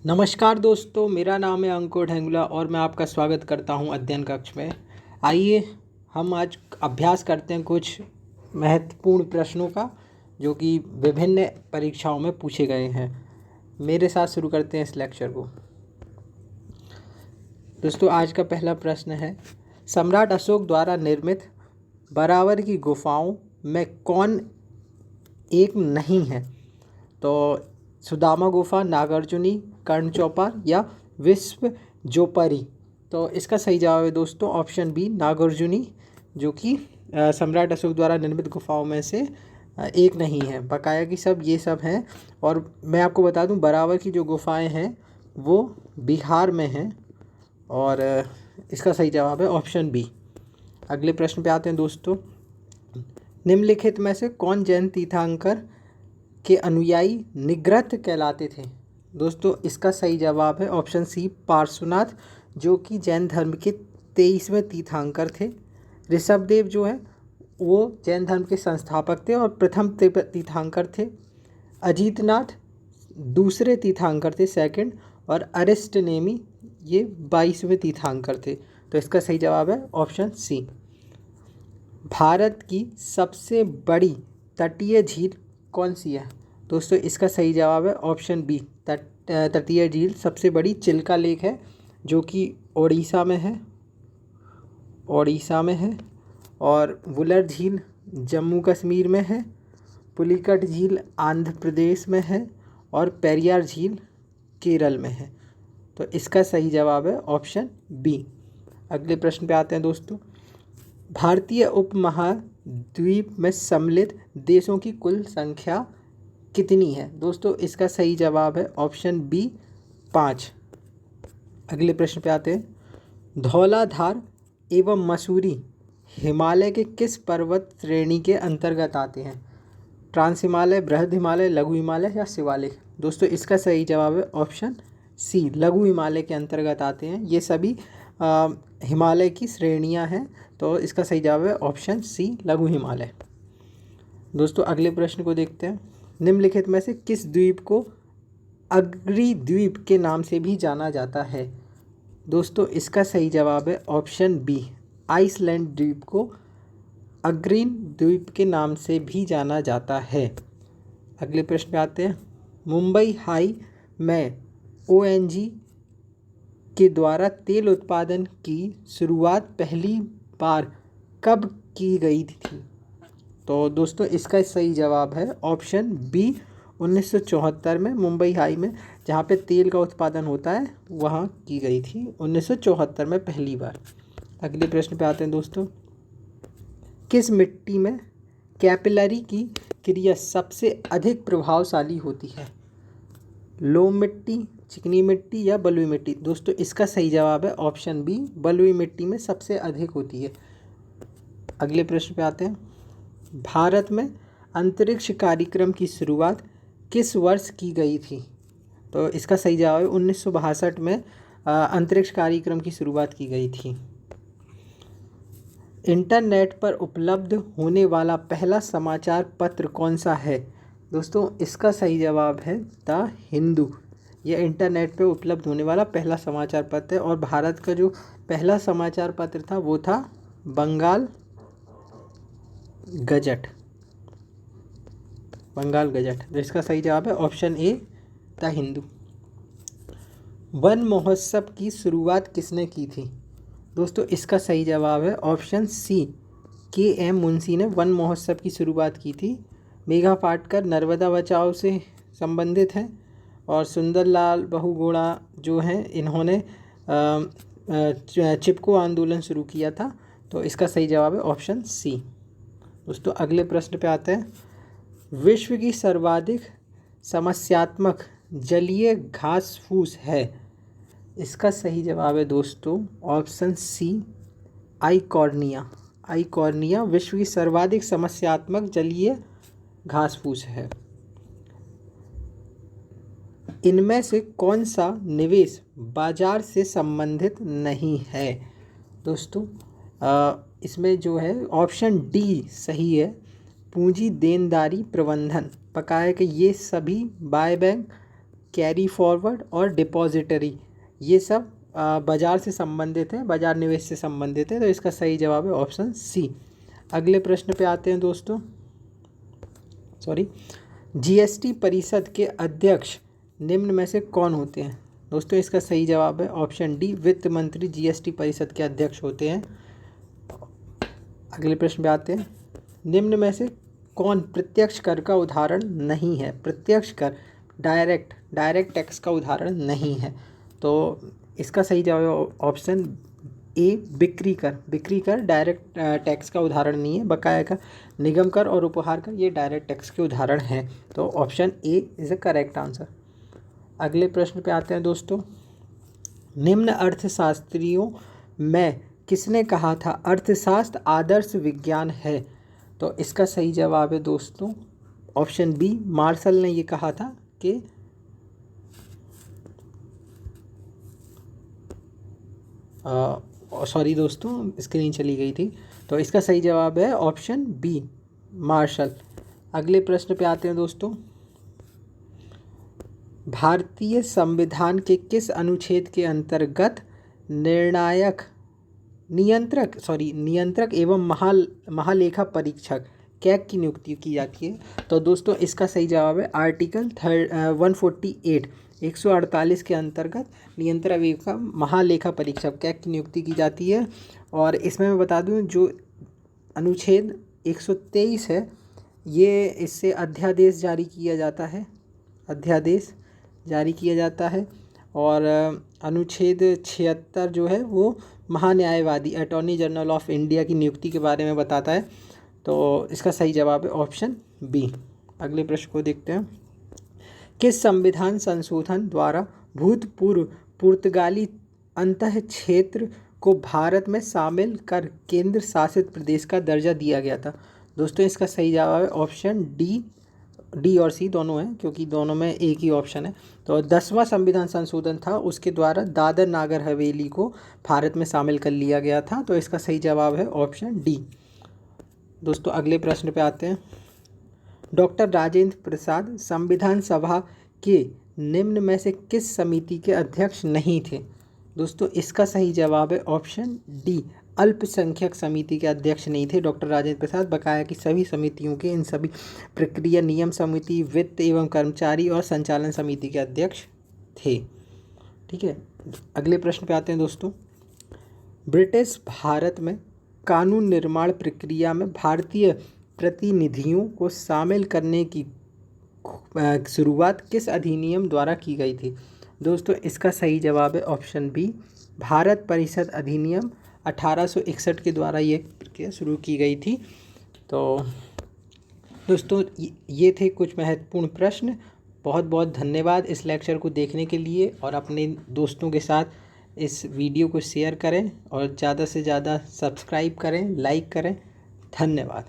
नमस्कार दोस्तों, मेरा नाम है अंकुर ढेंगुला और मैं आपका स्वागत करता हूं अध्ययन कक्ष में। आइए हम आज अभ्यास करते हैं कुछ महत्वपूर्ण प्रश्नों का जो कि विभिन्न परीक्षाओं में पूछे गए हैं। मेरे साथ शुरू करते हैं इस लेक्चर को। दोस्तों, आज का पहला प्रश्न है, सम्राट अशोक द्वारा निर्मित बराबर की गुफाओं में कौन एक नहीं है? तो सुदामा गुफा, नागार्जुनी, कर्णचौपाल या विश्व जोपरी। तो इसका सही जवाब है दोस्तों ऑप्शन बी, नागार्जुनी, जो कि सम्राट अशोक द्वारा निर्मित गुफाओं में से एक नहीं है। बकाया की सब ये सब हैं। और मैं आपको बता दूं, बराबर की जो गुफाएं हैं वो बिहार में हैं और इसका सही जवाब है ऑप्शन बी। अगले प्रश्न पे आते हैं दोस्तों। निम्नलिखित में से कौन जैन तीर्थंकर के अनुयायी निग्रत कहलाते थे? दोस्तों, इसका सही जवाब है ऑप्शन सी, पार्श्वनाथ, जो कि जैन धर्म के 23वें तीर्थंकर थे। ऋषभदेव जो है वो जैन धर्म के संस्थापक थे और प्रथम तीर्थंकर थे। अजीतनाथ दूसरे तीर्थंकर थे, सेकंड। और अरिस्टनेमी ये 22वें तीर्थंकर थे। तो इसका सही जवाब है ऑप्शन सी। भारत की सबसे बड़ी तटीय झील कौन सी है? दोस्तों, इसका सही जवाब है ऑप्शन बी, तटीय झील सबसे बड़ी चिल्का लेक है, जो कि ओडिशा में है। और वुलर झील जम्मू कश्मीर में है। पुलिकट झील आंध्र प्रदेश में है और पेरियार झील केरल में है। तो इसका सही जवाब है ऑप्शन बी। अगले प्रश्न पे आते हैं दोस्तों। भारतीय उपमहाद्वीप में सम्मिलित देशों की कुल संख्या कितनी है? दोस्तों, इसका सही जवाब है ऑप्शन बी, 5। अगले प्रश्न पे आते हैं। धौलाधार एवं मसूरी हिमालय के किस पर्वत श्रेणी के अंतर्गत आते हैं? ट्रांस हिमालय, बृहद हिमालय, लघु हिमालय या शिवालिक? दोस्तों, इसका सही जवाब है ऑप्शन सी, लघु हिमालय के अंतर्गत आते हैं। ये सभी हिमालय की श्रेणियां हैं। तो इसका सही जवाब है ऑप्शन सी, लघु हिमालय। दोस्तों, अगले प्रश्न को देखते हैं। निम्नलिखित में से किस द्वीप को अग्री द्वीप के नाम से भी जाना जाता है? दोस्तों, इसका सही जवाब है ऑप्शन बी, आइसलैंड द्वीप को अग्रीन द्वीप के नाम से भी जाना जाता है। अगले प्रश्न पे आते हैं। मुंबई हाई में ओएनजी के द्वारा तेल उत्पादन की शुरुआत पहली बार कब की गई थी? तो दोस्तों, इसका सही जवाब है ऑप्शन बी, 1974 में मुंबई हाई में, जहाँ पे तेल का उत्पादन होता है, वहाँ की गई थी 1974 में पहली बार। अगले प्रश्न पे आते हैं दोस्तों। किस मिट्टी में कैपिलरी की क्रिया सबसे अधिक प्रभावशाली होती है? लोम मिट्टी, चिकनी मिट्टी या बलुई मिट्टी? दोस्तों, इसका सही जवाब है ऑप्शन बी, बलुई मिट्टी में सबसे अधिक होती है। अगले प्रश्न पे आते हैं। भारत में अंतरिक्ष कार्यक्रम की शुरुआत किस वर्ष की गई थी? तो इसका सही जवाब है 1962 में अंतरिक्ष कार्यक्रम की शुरुआत की गई थी। इंटरनेट पर उपलब्ध होने वाला पहला समाचार पत्र कौन सा है? दोस्तों, इसका सही जवाब है द हिंदू। यह इंटरनेट पर उपलब्ध होने वाला पहला समाचार पत्र है। और भारत का जो पहला समाचार पत्र था वो था बंगाल गजट। तो इसका सही जवाब है option A, the Hindu. One महोत्सव की शुरुआत किसने की थी? दोस्तों, इसका सही जवाब है ऑप्शन सी, के एम मुंशी ने वन महोत्सव की शुरुआत की थी। मेघा पाटकर नर्मदा बचाओ से संबंधित हैं और सुंदरलाल बहुगुणा जो हैं इन्होंने चिपको आंदोलन शुरू किया था। तो इसका सही जवाब है ऑप्शन सी। दोस्तों, अगले प्रश्न पे आते हैं। विश्व की सर्वाधिक समस्यात्मक जलीय घास फूस है? इसका सही जवाब है दोस्तों ऑप्शन सी, आइकॉर्निया विश्व की सर्वाधिक समस्यात्मक जलीय घास फूस है। इनमें से कौन सा निवेश बाजार से संबंधित नहीं है? दोस्तों, इसमें जो है ऑप्शन डी सही है, पूंजी देनदारी प्रबंधन। बकाया कि ये सभी बाय बैंक कैरी फॉरवर्ड और डिपॉजिटरी, ये सब बाजार से संबंधित है, बाजार निवेश से संबंधित है। तो इसका सही जवाब है ऑप्शन सी। अगले प्रश्न पे आते हैं दोस्तों। जीएसटी परिषद के अध्यक्ष निम्न में से कौन होते हैं? दोस्तों इसका सही जवाब है ऑप्शन डी, वित्त मंत्री जीएसटी परिषद के अध्यक्ष होते हैं। अगले प्रश्न पे आते हैं। निम्न में से कौन प्रत्यक्ष कर का उदाहरण नहीं है? प्रत्यक्ष कर डायरेक्ट टैक्स का उदाहरण नहीं है। तो इसका सही जवाब ऑप्शन ए, बिक्री कर डायरेक्ट टैक्स का उदाहरण नहीं है। बकाया कर, निगम कर और उपहार कर ये डायरेक्ट टैक्स के उदाहरण हैं। तो option A is a correct answer. अगले प्रश्न पे आते हैं दोस्तों। निम्न अर्थशास्त्रियों में किसने कहा था अर्थशास्त्र आदर्श विज्ञान है? तो इसका सही जवाब है दोस्तों ऑप्शन बी, मार्शल ने ये कहा था कि सॉरी दोस्तों, स्क्रीन चली गई थी। तो इसका सही जवाब है ऑप्शन बी, मार्शल। अगले प्रश्न पे आते हैं दोस्तों। भारतीय संविधान के किस अनुच्छेद के अंतर्गत नियंत्रक एवं महालेखा परीक्षक कैग की नियुक्ति की जाती है? तो दोस्तों इसका सही जवाब है आर्टिकल 148 के अंतर्गत नियंत्रक एवं महालेखा परीक्षक कैग की नियुक्ति की जाती है। और इसमें मैं बता दूं जो अनुच्छेद 123 है, ये इससे अध्यादेश जारी किया जाता है। और अनुच्छेद 76 जो है वो महान्यायवादी अटॉर्नी जनरल ऑफ इंडिया की नियुक्ति के बारे में बताता है। तो इसका सही जवाब है ऑप्शन बी। अगले प्रश्न को देखते हैं। किस संविधान संशोधन द्वारा भूतपूर्व पुर्तगाली अंतः क्षेत्र को भारत में शामिल कर केंद्र शासित प्रदेश का दर्जा दिया गया था? दोस्तों इसका सही जवाब है ऑप्शन डी और सी दोनों हैं, क्योंकि दोनों में एक ही ऑप्शन है। तो 10वां संविधान संशोधन था, उसके द्वारा दादर नागर हवेली को भारत में शामिल कर लिया गया था। तो इसका सही जवाब है ऑप्शन डी। दोस्तों अगले प्रश्न पे आते हैं। डॉक्टर राजेंद्र प्रसाद संविधान सभा के निम्न में से किस समिति के अध्यक्ष नहीं थे? दोस्तों इसका सही जवाब है ऑप्शन डी, अल्पसंख्यक समिति के अध्यक्ष नहीं थे डॉक्टर राजेंद्र प्रसाद। बकाया की सभी समितियों के, इन सभी प्रक्रिया नियम समिति, वित्त एवं कर्मचारी और संचालन समिति के अध्यक्ष थे। ठीक है, अगले प्रश्न पे आते हैं दोस्तों। ब्रिटिश भारत में कानून निर्माण प्रक्रिया में भारतीय प्रतिनिधियों को शामिल करने की शुरुआत किस अधिनियम द्वारा की गई थी? दोस्तों इसका सही जवाब है ऑप्शन बी, भारत परिषद अधिनियम 1861 के द्वारा ये प्रक्रिया शुरू की गई थी। तो दोस्तों ये थे कुछ महत्वपूर्ण प्रश्न। बहुत बहुत धन्यवाद इस लेक्चर को देखने के लिए, और अपने दोस्तों के साथ इस वीडियो को शेयर करें और ज़्यादा से ज़्यादा सब्सक्राइब करें, लाइक करें। धन्यवाद।